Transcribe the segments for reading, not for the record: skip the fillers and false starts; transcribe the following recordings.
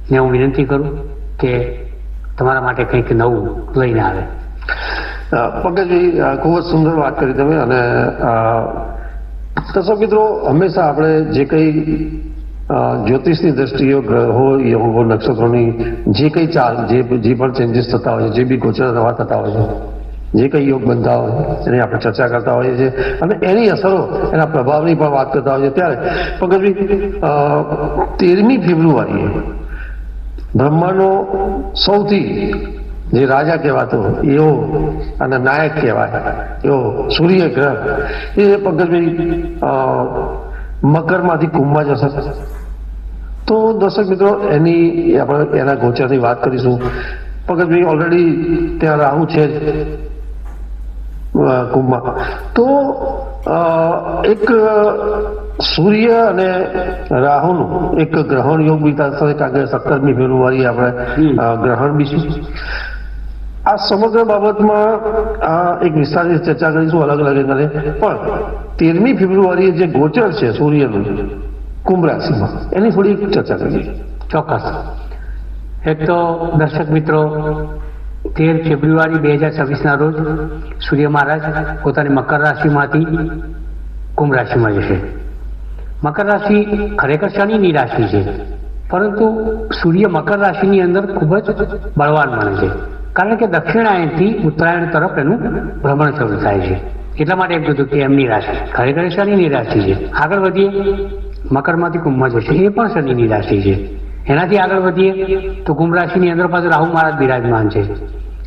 ને હું વિનંતી કરું કે તમારા માટે કંઈક નવું લઈને આવે. પંકજભાઈ, ખૂબ જ સુંદર વાત કરી તમે. અને દર્શક મિત્રો, હંમેશા આપણે જે કંઈ જ્યોતિષની દ્રષ્ટિએ ગ્રહો, યોગો, નક્ષત્રોની જે કંઈ ચાલ, જે પણ ચેન્જીસ થતા હોય છે, જે બી ગોચર નવા થતા હોય છે, જે કંઈ યોગ બનતા હોય એની આપણે ચર્ચા કરતા હોઈએ છીએ અને એની અસરો, એના પ્રભાવની પણ વાત કરતા હોઈએ છીએ. ત્યારે પંકજભાઈ, 13મી ફેબ્રુઆરીએ બ્રહ્માંડનો સૌથી જે રાજા કહેવાતો એવો અને નાયક કહેવાય એવો સૂર્ય ગ્રહ એ પંકજભાઈ મકરમાંથી કુંભમાં જશે. તો દર્શક મિત્રો, આપણે એના ગોચરની વાત કરીશું. પંકજભાઈ, ઓલરેડી ત્યાં રાહુ છે જ કુંભમાં. તો એક સૂર્ય અને રાહુનું એક ગ્રહણ યોગ બી થશે, કારણ કે 17મી ફેબ્રુઆરી આપણે ગ્રહણ બી છે. આ સમગ્ર બાબતમાં એક વિસ્તારની ચર્ચા કરીશું અલગ અલગ એંગલે. પણ 13મી ફેબ્રુઆરીએ જે ગોચર છે સૂર્યનું કુંભ રાશિમાં, એની થોડી ચર્ચા કરીએ. ચોક્કસ. એક તો દર્શક મિત્રો, 13 ફેબ્રુઆરી 2026ના રોજ સૂર્ય મહારાજ પોતાની મકર રાશિમાંથી કુંભ રાશિમાં જશે. મકર રાશિ ખરેખર શનિની રાશિ છે, પરંતુ સૂર્ય મકર રાશિની અંદર ખૂબ જ બળવાન બને છે, કારણ કે દક્ષિણાયનથી ઉત્તરાયણ તરફ એનું ભ્રમણ શરૂ થાય છે. એટલા માટે એમ કીધું કે એમની રાશિ ખરેખર શનિની રાશિ છે. આગળ વધીએ, મકરમાંથી કુંભમાં જશે, એ પણ શનિની રાશિ છે. એનાથી આગળ વધીએ તો કુંભ રાશિની અંદર પાછું રાહુ મહારાજ બિરાજમાન છે.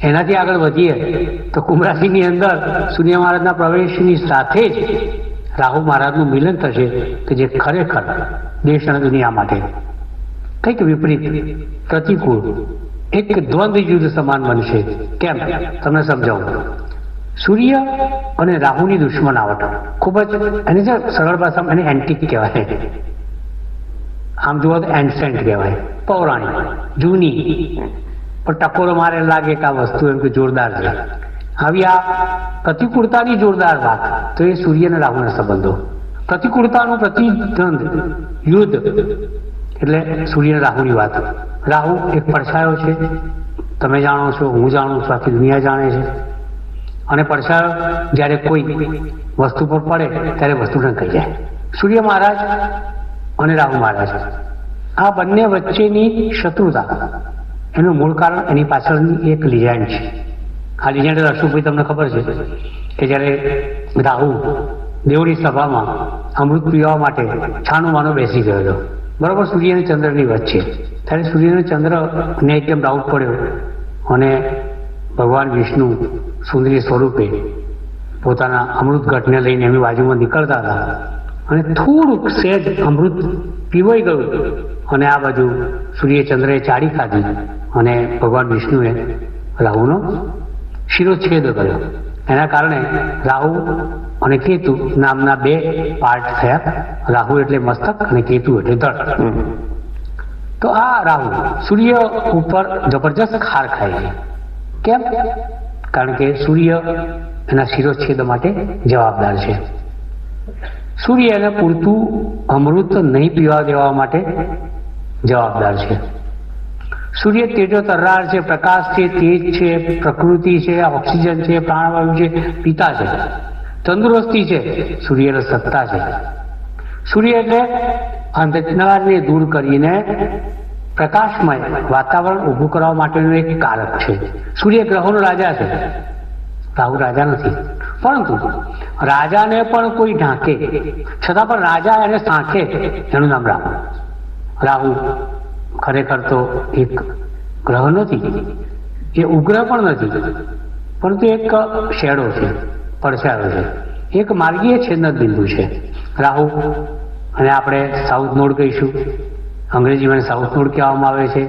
એનાથી આગળ વધીએ તો કુંભ રાશિની અંદર સૂર્ય મહારાજના પ્રવેશની સાથે જ રાહુ મહારાજનું મિલન થશે, કે જે ખરેખર દેશ અને દુનિયા માટે કંઈક વિપરીત, પ્રતિકૂળ, એક દ્વંદ્વ યુદ્ધ સમાન બનશે. કેમ, તમને સમજાવું. સૂર્ય અને રાહુની દુશ્મનાવટ ખૂબ જ, એની જે સરળ ભાષામાં એને એન્ટિક કહેવાય, આમ જુઓ તો એન્શન્ટ કહેવાય, પૌરાણિક, જૂની, પણ ટકોરો મારે લાગે કે આ વસ્તુ એમ કે જોરદાર છે. આવી આ પ્રતિકૂળતાની જોરદાર વાત તો એ સૂર્ય અને રાહુના સંબંધો. પ્રતિકૂળતાનું પ્રતિદ્વંદ, યુદ્ધ એટલે સૂર્ય અને રાહુની વાત. રાહુ એક પડછાયો છે, તમે જાણો છો, હું જાણું છું, આખી દુનિયા જાણે છે. અને પડછાયો જ્યારે કોઈ વસ્તુ પર પડે ત્યારે વસ્તુ ઢંકાઈ જાય. સૂર્ય મહારાજ અને રાહુ મહારાજ, આ બંને વચ્ચેની શત્રુતા, એનું મૂળ કારણ એની પાછળની એક લિજેન્ડ છે. આ લિજેન્ડ અશોકભાઈ તમને ખબર છે કે જ્યારે રાહુ દેવની સભામાં અમૃત પીવા માટે છાનો માનો બેસી ગયો હતો, બરાબર, સૂર્ય અને ચંદ્રની વચ્ચે. ત્યારે સૂર્ય અને ચંદ્રને એકદમ ડાઉટ પડ્યો અને ભગવાન વિષ્ણુ સુંદરી સ્વરૂપે પોતાના અમૃત ઘટને લઈને એમની બાજુમાં નીકળતા હતા અને થોડુંક સહેજ અમૃત પીવાઈ ગયું અને આ બાજુ સૂર્ય ચંદ્રએ ચાડી ખાધી અને ભગવાન વિષ્ણુએ રાહુનો શિરોચ્છેદ કર્યો. એના કારણે રાહુ અને કેતુ નામના બે પાર્ટ થયા. રાહુ એટલે મસ્તક અને કેતુ એટલે ધડ. તો આ રાહુ સૂર્ય ઉપર જબરજસ્ત ખાર ખાય છે. કેમ? કારણ કે સૂર્ય એના શિરોચ્છેદ માટે જવાબદાર છે. સૂર્ય એને પૂરતું અમૃત નહીં પીવા દેવા માટે જવાબદાર છે. સૂર્ય તેજો તર્રાર છે, પ્રકાશ છે, તેજ છે, પ્રકૃતિ છે, ઓક્સિજન છે, પ્રાણવાયુ છે, પિતા છે, તંદુરસ્તી છે, સૂર્ય સત્તા છે. સૂર્ય એટલે અંધકારને દૂર કરીને પ્રકાશમય વાતાવરણ ઊભું કરવા માટેનું એક કારક છે. સૂર્ય ગ્રહોનો રાજા છે, રાહુ રાજા નથી. પરંતુ રાજાને પણ કોઈ ઢાંકે, છતાં પણ રાજા એને સાંખે, એનું નામ રાહુ. રાહુ ખરેખર તો એક ગ્રહ નથી, એ ઉપગ્રહ પણ નથી, પરંતુ એક શેડો છે, પડછાયો છે, એક માર્ગીય છેદન બિંદુ છે રાહુ. અને આપણે સાઉથ નોડ કહીશું, અંગ્રેજીમાં સાઉથ નોડ કહેવામાં આવે છે,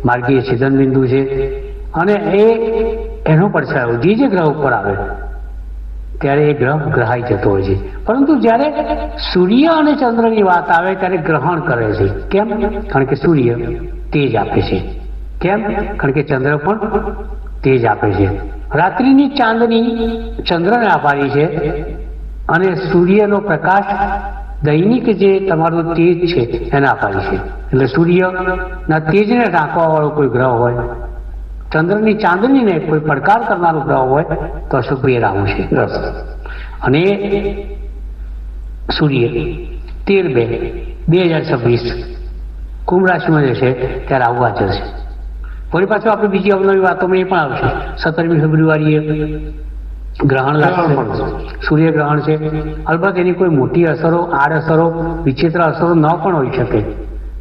માર્ગીય છેદન બિંદુ છે. અને એનો પડછાયો જે ગ્રહ ઉપર આવે ત્યારે એ ગ્રહ ગ્રહાઈ જતો હોય છે. પરંતુ જ્યારે સૂર્ય અને ચંદ્રની વાત આવે ત્યારે ગ્રહણ કરે છે. કેમ? કારણ કે સૂર્ય તેજ આપે છે. કેમ? કારણ કે ચંદ્ર પણ તેજ આપે છે. રાત્રિની ચાંદની ચંદ્રને આભારી છે અને સૂર્યનો પ્રકાશ દૈનિક જે તમારું તેજ છે એને અપાય છે. એટલે સૂર્યના તેજને ઢાંકવા વાળો કોઈ ગ્રહ હોય, ચંદ્રની ચાંદનીને કોઈ પડકાર કરનારો ગ્રહ હોય તો અશુભભાઈ રાહુ છે. અને સૂર્ય 13/2/2026 કુંભ રાશિમાં જશે ત્યારે રાહુ હાજર છે. ફરી પાછું આપણે બીજી અવનવી વાતોમાં એ પણ આવશે. 17મી ફેબ્રુઆરીએ ગ્રહણ લાગશે, સૂર્યગ્રહણ છે. અલબત્ત એની કોઈ મોટી અસરો, આડઅસરો, વિચિત્ર અસરો ન પણ હોઈ શકે,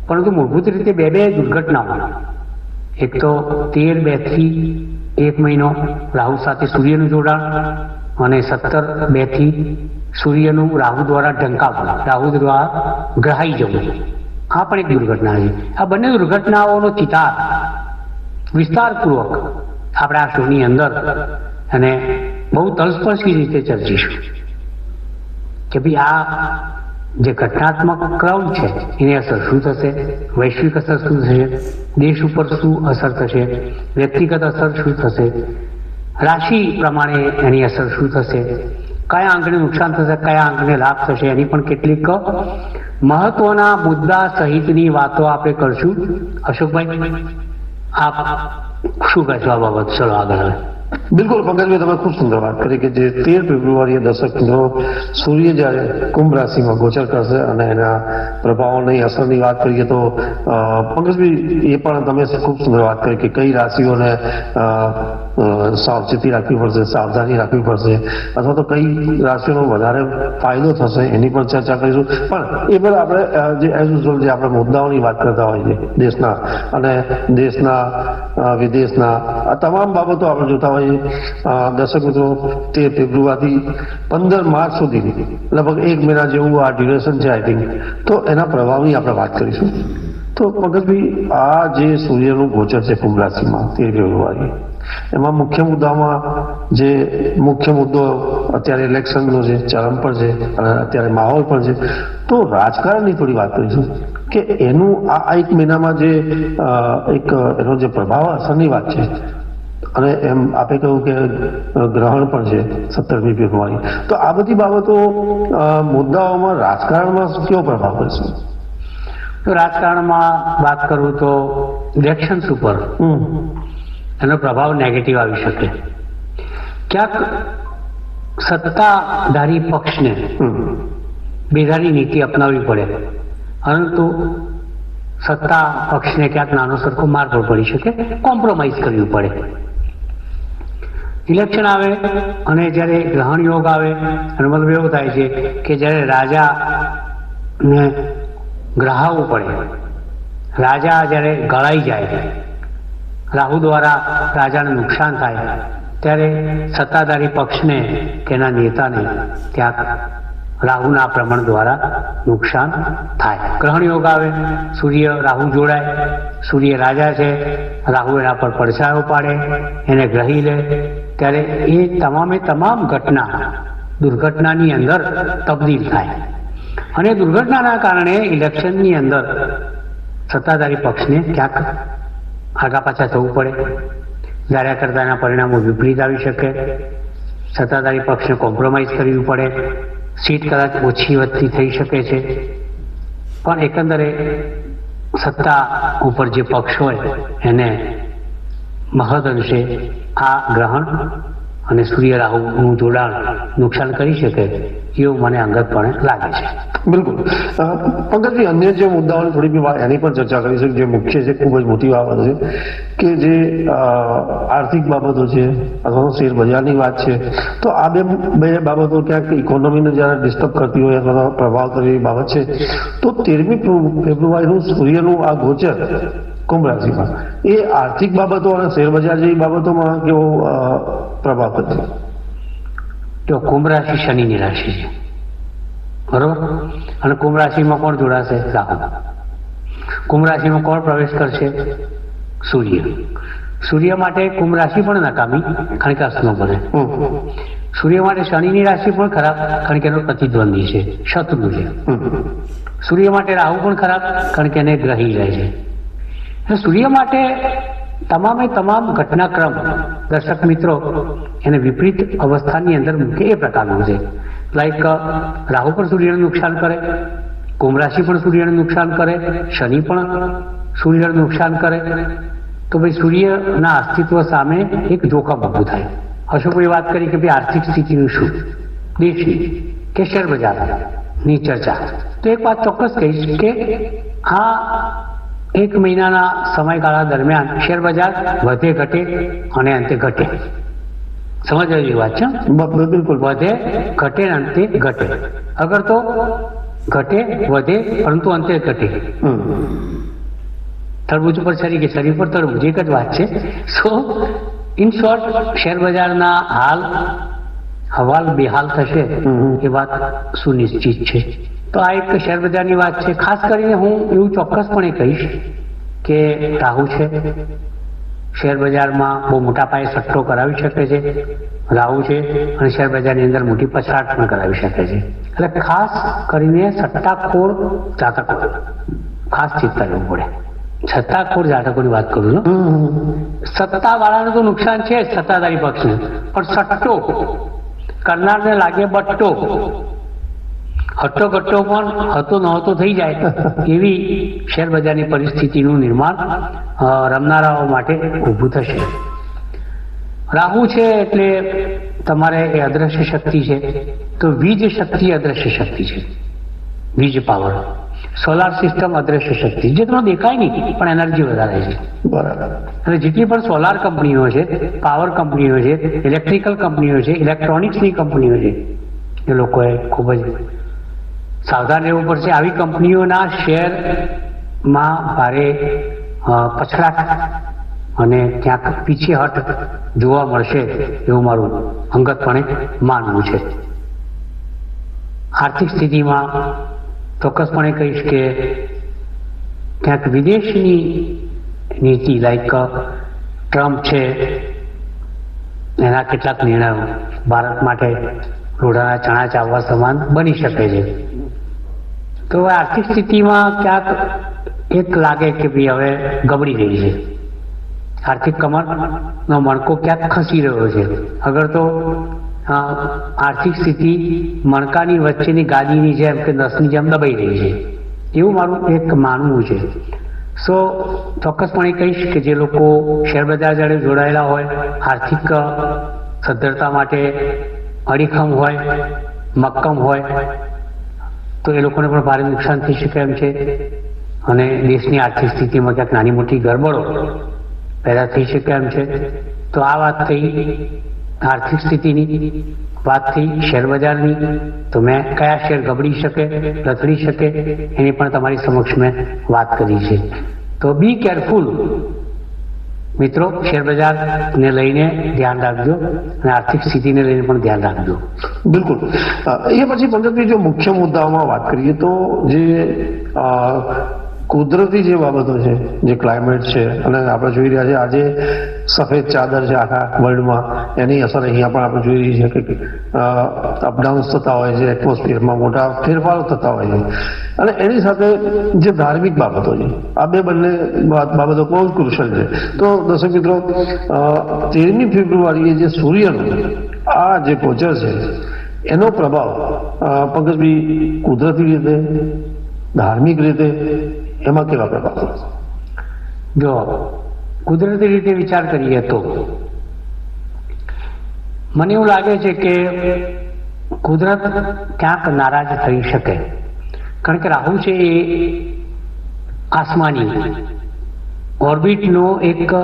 પરંતુ મૂળભૂત રીતે બે દુર્ઘટનાઓ, એક તો 13/2 થી 1 મહિનો રાહુ સાથે સૂર્યનું જોડાણ, અને 17/2 સૂર્યનું રાહુ દ્વારા ઢંકાવવું, રાહુ દ્વારા ગ્રહાઈ જવું, આ પણ એક દુર્ઘટના છે. આ બંને દુર્ઘટનાઓનો ચિતાર વિસ્તારપૂર્વક આપણે આ શોની અંદર અને બહુ તલસ્પર્શી રીતે ચર્ચીશું કે ભાઈ આ જે ઘટનાત્મક ક્રમ છે એની અસર શું થશે, વૈશ્વિક અસર શું થશે, દેશ ઉપર શું અસર થશે, વ્યક્તિગત અસર શું થશે, રાશિ પ્રમાણે એની અસર શું થશે, કયા અંગને નુકસાન થશે, કયા અંગને લાભ થશે, એની પણ કેટલીક મહત્વના મુદ્દા સહિતની વાતો આપણે કરશું. અશોકભાઈ, આપ શું કહેશો આ બાબત? ચલો આગળ. બિલકુલ પંકજભાઈ, તમે ખૂબ સુંદર વાત કરી કે જે 13 ફેબ્રુઆરીએ દર્શક મિત્રો સૂર્ય જ્યારે કુંભ રાશિમાં ગોચર કરશે અને એના પ્રભાવોની અસરની વાત કરીએ તો પંકજભાઈ એ પણ તમે ખૂબ સુંદર વાત કરી કે કઈ રાશિઓને સાવચેતી રાખવી પડશે, સાવધાની રાખવી પડશે, અથવા તો કઈ રાશિઓનો વધારે ફાયદો થશે એની પણ ચર્ચા કરીશું. પણ એ બધા આપણે જે એઝ યુઝ્યુઅલ જે આપણે મુદ્દાઓની વાત કરતા હોઈએ છીએ દેશના અને વિદેશના આ તમામ બાબતો આપણે જોતા હોઈએ. દર્શક મિત્રો 13 ફેબ્રુઆરીથી 15 માર્ચ સુધી લગભગ 1 મહિના જેવું આ ડ્યુરેશન છે આઈ થિંક. તો એના પ્રભાવની આપણે વાત કરીશું. તો પંકજભાઈ, આ જે સૂર્યનું ગોચર છે કુંભ રાશિમાં 13 ફેબ્રુઆરી, એમાં મુખ્ય મુદ્દામાં જે મુખ્ય મુદ્દો અત્યારે ઇલેક્શનનો છે, ચરમ પર છે અને અત્યારે માહોલ પણ છે. તો રાજકારણની થોડી વાત કરીશું કે એનું આ 1 મહિનામાં જે એનો જે પ્રભાવ અસરની વાત છે, અને એમ આપે કહ્યું કે ગ્રહણ પણ છે 17મી ફેબ્રુઆરી. તો આ બધી બાબતો મુદ્દાઓમાં રાજકારણમાં કેવો પ્રભાવ પડશે? તો રાજકારણમાં વાત કરું તો ઇલેક્શન્સ ઉપર એનો પ્રભાવ નેગેટિવ આવી શકે. ક્યાંક સત્તાધારી પક્ષને બેધારી નીતિ અપનાવવી પડે, પરંતુ સત્તા પક્ષને ક્યાંક નાનો સરખો માર પણ પડી શકે, કોમ્પ્રોમાઇઝ કરવી પડે. ઇલેક્શન આવે અને જ્યારે ગ્રહણ યોગ આવે એનો મતલબ એવો થાય છે કે જ્યારે રાજાને ગ્રહાવવું પડે, રાજા જ્યારે ગળાઈ જાય, રાહુ દ્વારા રાજાને નુકસાન થાય, ત્યારે સત્તાધારી પક્ષને કે એના નેતાને ક્યાંક રાહુના પ્રમાણ દ્વારા નુકસાન થાય. ગ્રહણ યોગ આવે, સૂર્ય રાહુ જોડાય, સૂર્ય રાજા છે, રાહુ એના પર પડછાયો પાડે, એને ગ્રહી લે, ત્યારે એ તમામે તમામ ઘટના દુર્ઘટનાની અંદર તબદીલ થાય. અને દુર્ઘટનાના કારણે ઇલેક્શનની અંદર સત્તાધારી પક્ષને ક્યાંક આગા પાછા થવું પડે, ધાર્યા કરતાના પરિણામો વિપરીત આવી શકે, સત્તાધારી પક્ષને કોમ્પ્રોમાઇઝ કરવી પડે, સીટ કદાચ ઓછી વધતી થઈ શકે છે. પણ એકંદરે સત્તા ઉપર જે પક્ષ હોય એને મહદ અંશે આ ગ્રહણ અને સૂર્ય રાહુનું જોડાણ નુકસાન કરી શકે એવું મને અંગતપણે લાગે છે. બિલકુલ પંકજભાઈ, અન્ય જે મુદ્દાઓની થોડી બી એની પણ ચર્ચા કરીશું. જે મુખ્ય છે, ખૂબ જ મોટી બાબત છે કે જે આર્થિક બાબતો છે અથવા તો શેર બજારની વાત છે. તો આ બે બાબતો ક્યાંક ઇકોનોમીને જ્યારે ડિસ્ટર્બ કરતી હોય અથવા પ્રભાવ કરતી બાબત છે. તો 13મી ફેબ્રુઆરીનું સૂર્યનું આ ગોચર કુંભ રાશિમાં એ આર્થિક બાબતો અને શેર બજાર જેવી બાબતોમાં કેવો પ્રભાવ કરશે? તો કુંભ રાશિ શનિની રાશિ છે, બરોબર? અને કુંભ રાશિમાં કોણ જોડાશે? રાહુ. કુંભ રાશિમાં કોણ પ્રવેશ કરશે? સૂર્ય. સૂર્ય માટે કુંભ રાશિ પણ નકામી, કારણ કે અસ્તનો બને. સૂર્ય માટે શનિની રાશિ પણ ખરાબ, કારણ કે એનો પ્રતિદ્વંદી છે, શત્રુ છે. સૂર્ય માટે રાહુ પણ ખરાબ, કારણ કે એને ગ્રહી રહે છે. સૂર્ય માટે તમામે તમામ ઘટનાક્રમ દર્શક મિત્રો એને વિપરીત અવસ્થાની અંદર મૂકે એ પ્રકારનું છે. લાઈક રાહુ પણ સૂર્યને નુકસાન કરે, કુંભ રાશિ પણ સૂર્યને નુકસાન કરે, શનિ પણ સૂર્યને નુકસાન કરે. તો ભાઈ સૂર્યના અસ્તિત્વ સામે એક જોખમ ઊભું થાય. અશોકભાઈ વાત કરી કે ભાઈ આર્થિક સ્થિતિનું શું, દેશની કે શેર બજારની ચર્ચા. તો એક વાત ચોક્કસ કહીશ કે આ એક મહિનાના સમયગાળા દરમિયાન શેર બજાર વધે ઘટે અને અંતે ઘટે. સમજવા જેવી વાત છે. બિલકુલ. વધે ઘટે અંતે ઘટે. અગર તો ઘટે વધે પરંતુ અંતે ઘટે. તરબૂચ ઉપર છરી કે છરી પર તરબૂચ, એક જ વાત છે. સો ઇન શોર્ટ શેર બજારના હાલ હવાલ બેહાલ થશે એ વાત સુનિશ્ચિત છે. તો આ એક શેર બજારની વાત છે. ખાસ કરીને હું એવું ચોક્કસપણે કહીશ કે રાહુ છે શેર બજારમાં બહુ મોટા પાયે સટ્ટો કરાવી શકે છે. રાહુ છે અને શેર બજારની અંદર મોટી પછાટ પણ કરાવી શકે છે. એટલે ખાસ કરીને સટ્ટાખોર જાતકો ખાસ ચિંતા લેવું પડે. સત્તાખોર જાતકોની વાત કરું છું. સત્તાવાળાને તો નુકસાન છે જ, સત્તાધારી પક્ષને, પણ સટ્ટો કરનારને લાગે બટ્ટો. હટ્ટો કટ્ટો પણ હતો નહોતો થઈ જાય એવી શેર બજારની પરિસ્થિતિનું નિર્માણ રમનારાઓ માટે ઊભું થશે. રાહુ છે એટલે તમારે એ અદ્રશ્ય શક્તિ છે. તો વીજ શક્તિ અદ્રશ્ય શક્તિ છે. વીજ પાવર, સોલાર સિસ્ટમ અદ્રશ્ય શક્તિ, જે તમને દેખાય નહીં પણ એનર્જી વધારે છે. બરાબર. અને જેટલી પણ સોલાર કંપનીઓ છે, પાવર કંપનીઓ છે, ઇલેક્ટ્રિકલ કંપનીઓ છે, ઇલેક્ટ્રોનિક્સની કંપનીઓ છે, એ લોકોએ ખૂબ જ સાવધાન રહેવું પડશે. આવી કંપનીઓના શેરમાં ભારે પછડાટ અને ક્યાંક પીછેહટ જોવા મળશે એવું મારું અંગતપણે માનવું છે. આર્થિક સ્થિતિમાં ચોક્કસપણે કહીશ કે ક્યાંક વિદેશની નીતિ લાઈક ટ્રમ્પ છે એના કેટલાક નિર્ણયો ભારત માટે રોડાના ચણા ચાવવા સમાન બની શકે છે. તો આર્થિક સ્થિતિમાં ક્યાંક એક લાગે કે ભાઈ હવે ગબડી રહી છે. આર્થિક કમરનો મણકો ક્યાંક ખસી રહ્યો છે. અગર તો આર્થિક સ્થિતિ મણકાની વચ્ચેની ગાદીની જેમ કે નસની જેમ દબાઈ રહી છે એવું મારું એક માનવું છે. સો ચોક્કસપણે કહીશ કે જે લોકો શેરબજાર જોડે જોડાયેલા હોય, આર્થિક સદ્ધરતા માટે અડીખમ હોય, મક્કમ હોય, તો એ લોકોને પણ ભારે નુકસાન થઈ શકે એમ છે. અને દેશની આર્થિક સ્થિતિમાં ક્યાંક નાની મોટી ગરબડો પેદા થઈ શકે એમ છે. તો આ વાત થઈ આર્થિક સ્થિતિની, વાત થઈ શેર બજારની. તો મેં કયા શેર ગબડી શકે, લથડી શકે એની પણ તમારી સમક્ષ મેં વાત કરી છે. તો બી કેરફુલ મિત્રો, શેર બજારને લઈને ધ્યાન રાખજો અને આર્થિક સ્થિતિને લઈને પણ ધ્યાન રાખજો. બિલકુલ. એ પછી પંકજભાઈ જો મુખ્ય મુદ્દાઓમાં વાત કરીએ તો જે કુદરતી જે બાબતો છે, જે ક્લાઇમેટ છે, અને આપણે જોઈ રહ્યા છે આજે સફેદ ચાદર છે આખા વર્લ્ડમાં, એની અસર અહીંયા પણ આપણે જોઈ રહી છે કે અપડાઉન્સ થતા હોય છે, એટમોસ્ફિયરમાં મોટા ફેરફારો થતા હોય છે. અને એની સાથે જે ધાર્મિક બાબતો છે, આ બંને બાબતો બહુ જ ક્રુશલ છે. તો દર્શક મિત્રો, 13મી ફેબ્રુઆરીએ જે સૂર્યનું આ જે ગોચર છે એનો પ્રભાવ પંકજભાઈ કુદરતી રીતે, ધાર્મિક રીતે એમાં કેવા પ્રભાવ? જો કુદરતી રીતે વિચાર કરીએ તો મને એવું લાગે છે કે કુદરત ક્યાંક નારાજ થઈ શકે. કારણ કે રાહુ છે એ આસમાની ઓર્બિટનો એક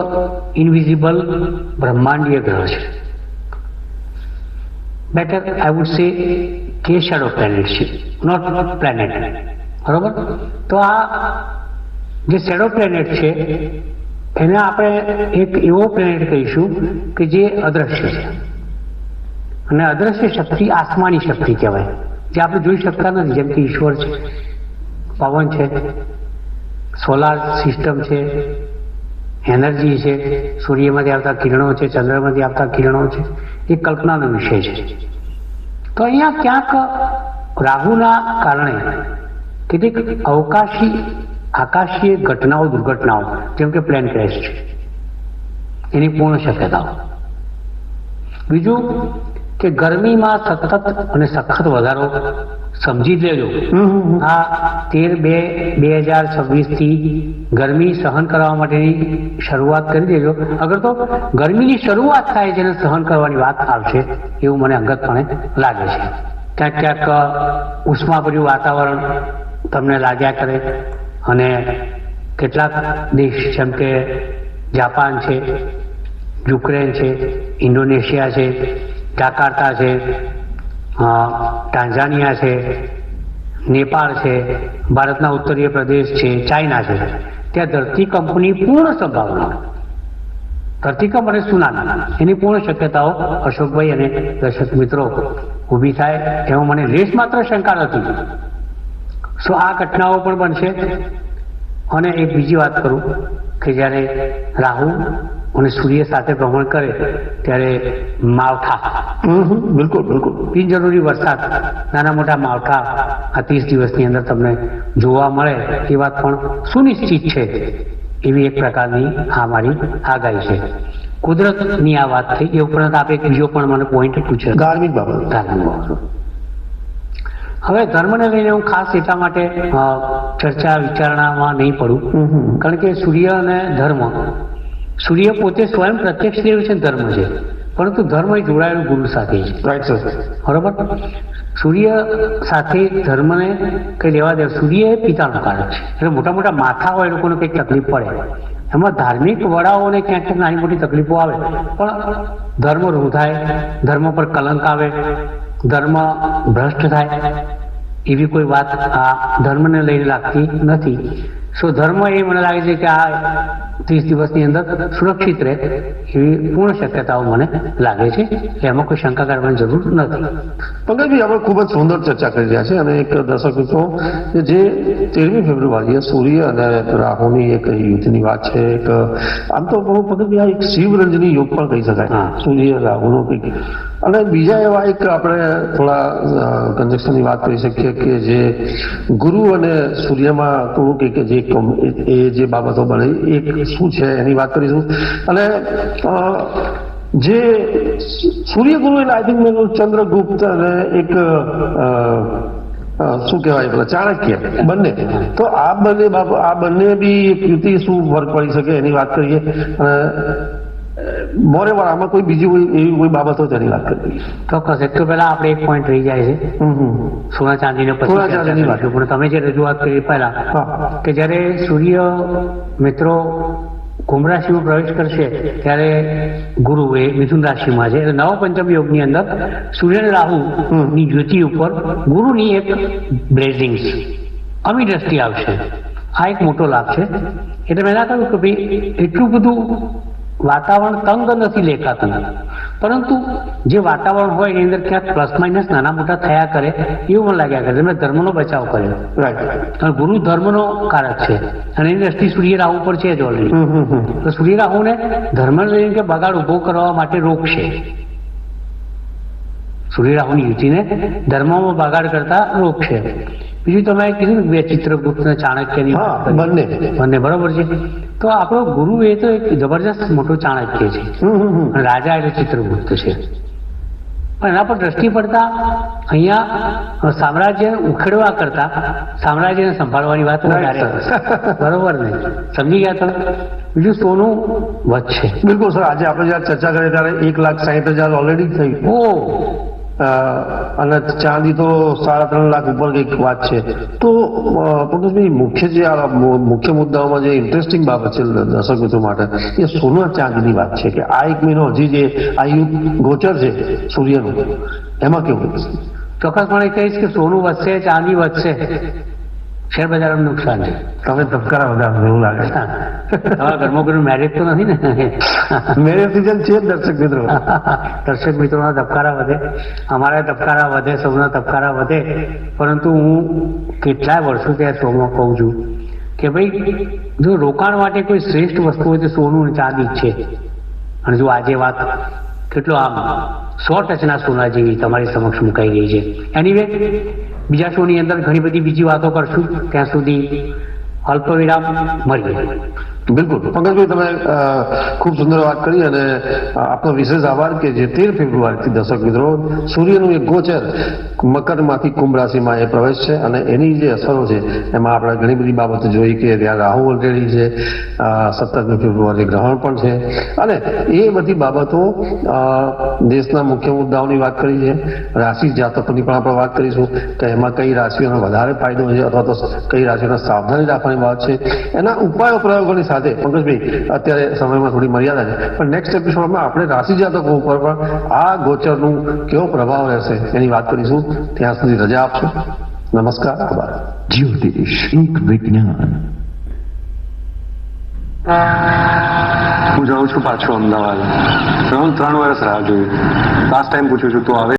ઇનવિઝિબલ બ્રહ્માંડીય ગ્રહ છે. બેટર આઈ વુડ સે કે શેડો પ્લેનેટ છે, નોટ પ્લેનેટ. બરોબર? તો આ જે શેડો પ્લેનેટ છે એને આપણે એક એવો પ્લેનેટ કહીશું કે જે અદ્રશ્ય છે. અને અદ્રશ્ય શક્તિ આસમાની શક્તિ કહેવાય, જે આપણે જોઈ શકતા નથી. જેમ કે ઈશ્વર છે, પવન છે, સોલાર સિસ્ટમ છે, એનર્જી છે, સૂર્યમાંથી આવતા કિરણો છે, ચંદ્રમાંથી આવતા કિરણો છે, એ કલ્પનાનો વિષય છે. તો અહીંયા ક્યાંક રાહુના કારણે કેટલીક આકાશીય ઘટનાઓ, દુર્ઘટનાઓ, જેમ કે પ્લેન ક્રેશ છે, એની પૂર્ણ શક્યતાઓ. બીજું કે ગરમીમાં સતત અને સખત વધારો સમજી જ લેજો. આ 13/2/2026 થી ગરમી સહન કરવા માટેની શરૂઆત કરી દેજો. અગર તો ગરમીની શરૂઆત થાય છે અને સહન કરવાની વાત આવશે એવું મને અંગતપણે લાગે છે. ક્યાંક ક્યાંક ઉષ્માભર્યું વાતાવરણ તમને લાગ્યા કરે અને કેટલાક દેશ જેમ કે જાપાન છે, યુક્રેન છે, ઇન્ડોનેશિયા છે, જાકાર્તા છે, ટાન્ઝાનિયા છે, નેપાળ છે, ભારતના ઉત્તરીય પ્રદેશ છે, ચાઇના છે, ત્યાં ધરતીકંપની પૂર્ણ સંભાવના, ધરતીકંપ અને સુનામી એની પૂર્ણ શક્યતાઓ અશોકભાઈ અને દર્શક મિત્રો ઊભી થાય એમાં મને લેશ માત્ર શંકા નથી. આ ઘટનાઓ પણ બનશે. અને એક બીજી વાત કરું કે જ્યારે રાહુ અને સૂર્ય સાથે ભ્રમણ કરે ત્યારે માવઠા, બિલકુલ બિલકુલ બિનજરૂરી વરસાદ, નાના મોટા માવઠા આ 30 દિવસની અંદર તમને જોવા મળે એ વાત પણ સુનિશ્ચિત છે. એવી એક પ્રકારની આ મારી આગાહી છે. કુદરતની આ વાત થઈ. એ ઉપરાંત આપે એક બીજો પણ મને પોઈન્ટ પૂછ્યો, ધાર્મિક બાબત. હવે ધર્મને લઈને હું ખાસ એટલા માટે ચર્ચા વિચારણામાં નહીં પડું કારણ કે સૂર્ય અને ધર્મ, સૂર્ય પોતે સ્વયં પ્રત્યક્ષ દેવ છે, ધર્મ છે, પરંતુ ધર્મ એ જોડાયેલું ગુરુ સાથે છે. બરોબર? સૂર્ય સાથે ધર્મને કઈ લેવા દે. સૂર્ય એ પિતાનું કારક છે. એટલે મોટા મોટા માથા હોય એ લોકોને કંઈક તકલીફ પડે, એમાં ધાર્મિક વડાઓને ક્યાંક ક્યાંક નાની મોટી તકલીફો આવે, પણ ધર્મ રૂંધાય, ધર્મ પર કલંક આવે, ધર્મ ભ્રષ્ટ થાય એવી કોઈ વાત આ ધર્મને લઈને લાગતી નથી. ધર્મ એ મને લાગે છે કે આ 30 દિવસની અંદર સુરક્ષિત રહે એવી પૂર્ણ શક્યતાઓ મને લાગે છે. એમાં કોઈ શંકા કરવાની જરૂર નથી. પંકજભાઈ, આપણે ખૂબ જ સુંદર ચર્ચા કરી રહ્યા છે અને એક દર્શક મિત્રો કે જે 13મી ફેબ્રુઆરીએ સૂર્ય અને રાહુની એક યુદ્ધની વાત છે. એક આમ તો પંકજભાઈ આ એક શિવરંજની યોગ પણ કહી શકાય, સૂર્ય રાહુનો કંઈક. અને બીજા એવા એક આપણે થોડા કન્જક્શનની વાત કરી શકીએ કે જે ગુરુ અને સૂર્યમાં થોડું કંઈક જે બાબતો બને એક શું છે એની વાત કરીશું. અને જે સૂર્યગુરુ એટલે આઈ થિંક મેં ચંદ્રગુપ્ત અને એક શું કહેવાય પેલા ચાણક્ય બંને, તો આ બંને બી યુતિ શું ફરક પડી શકે એની વાત કરીએ. મોરેવર આમાં કોઈ બીજી એવી કોઈ બાબતો તેની વાત કરીએ. ચોક્કસ. એક તો પહેલા આપણે એક પોઈન્ટ રહી જાય છે સોના ચાંદીને પછી વાત, પણ તમે જે રજૂઆત કરી પહેલા કે જ્યારે સૂર્ય મિત્રો કુંભ રાશિમાં પ્રવેશ કરશે ત્યારે ગુરુ એ મિથુન રાશિમાં છે. નવ પંચમ યોગની અંદર સૂર્ય અને રાહુ ની જ્યોતિ ઉપર ગુરુની એક બ્લેઝિંગ્સ અમી દ્રષ્ટિ આવશે. આ એક મોટો લાભ છે. એટલે મેં ના કહ્યું કે ભાઈ એટલું બધું વાતાવરણ તંગ નથી લેખાતું, પરંતુ જે વાતાવરણ હોય એની અંદર ક્યાંક પ્લસ માઇનસ નાના મોટા થયા કરે એવું મને લાગ્યા કરે. મેં ધર્મનો બચાવ કર્યો. અને ગુરુ ધર્મનો કારક છે અને એની દ્રષ્ટિ સૂર્ય રાહુ પર છે જ ઓલરેડી. તો સૂર્ય રાહુને ધર્મને લઈને કે બગાડ ઉભો કરવા માટે રોકશે. સૂર્ય રાહુની યુતિને ધર્મમાં બગાડ કરતા રોકશે. બીજું તમે કીધું ને બે ચિત્રગુપ્ત અને ચાણક્યની બંને બરોબર છે. તો આપણો ગુરુ એ તો એક જબરજસ્ત મોટો ચાણક્ય છે અને રાજા એટલે ચિત્રગુપ્ત છે. પણ એના પર દ્રષ્ટિ પડતા અહીંયા સામ્રાજ્ય ઉખેડવા કરતા સામ્રાજ્યને સંભાળવાની વાત વધારે બરોબર ને? સમજી ગયા તમે? બીજું સોનું વધશે. બિલકુલ સર. આજે આપણે જયારે ચર્ચા કરીએ ત્યારે 1,60,000 ઓલરેડી થઈ. અને ચાંદી તો 3.5 લાખ ઉપર કઈક વાત છે. તો પંકજભાઈ, મુખ્ય મુદ્દાઓમાં જે ઇન્ટરેસ્ટિંગ બાબત છે દર્શક મિત્રો માટે એ સોના ચાંદીની વાત છે કે આ એક મહિનો હજી જે આ યુગ ગોચર છે સૂર્યનું એમાં કેવું? ચોક્કસપણે કહીશ કે સોનું વધશે, ચાંદી વધશે, શેર બજારનું નુકસાન છે. તમે ધબકારા વધારે એવું લાગે. તમારા ઘરમાં કોઈ મેરેજ તો નથી ને? મેરેજ સિઝન છે દર્શક મિત્રો. દર્શક મિત્રોના ધબકારા વધે, અમારા ધબકારા વધે, સૌના ધબકારા વધે. પરંતુ હું કેટલાય વર્ષોથી આ શોમાં કહું છું કે ભાઈ જો રોકાણ માટે કોઈ શ્રેષ્ઠ વસ્તુ હોય તો સોનું અને ચાંદી જ છે. અને જો આજે વાત કેટલો આમ 100% સોના જેવી તમારી સમક્ષ મુકાઈ ગઈ છે. એનીવે બીજા શોની અંદર ઘણી બધી બીજી વાતો કરશું. ત્યાં સુધી અલ્પ વિરામ, મળીએ. બિલકુલ પંકજભાઈ, તમે ખૂબ સુંદર વાત કરી અને આપનો વિશેષ આભાર કે જે 13 ફેબ્રુઆરીથી દર્શક મિત્રો સૂર્યનું એક ગોચર મકરમાંથી કુંભ રાશિમાં એ પ્રવેશ છે અને એની જે અસરો છે એમાં આપણે ઘણી બધી બાબતો જોઈ કે ત્યાં રાહુ ઓલરેડી છે, 17મી ફેબ્રુઆરી ગ્રહણ પણ છે અને એ બધી બાબતો દેશના મુખ્ય મુદ્દાઓની વાત કરી છે. રાશિ જાતકોની પણ આપણે વાત કરીશું કે એમાં કઈ રાશિઓનો વધારે ફાયદો છે અથવા તો કઈ રાશિઓને સાવધાની રાખવાની વાત છે. એના ઉપાયો પ્રયોગોની સાથે પંકજભાઈ અત્યારે સમયમાં થોડી મર્યાદા છે પણ નેક્સ્ટ એપિસોડમાં આપણે રાશિ જાતકો ઉપર પણ આ ગોચરનું કેવો પ્રભાવ રહેશે એની વાત કરીશું. ત્યાં સુધી રજા આપશો. નમસ્કાર, આભાર. જ્યોતિષ એક વિજ્ઞાન. હું જાઉં છું પાછો અમદાવાદ. હું 3 વર્ષ રાહ જોઈ. લાસ્ટ ટાઈમ પૂછ્યું છું તું આવે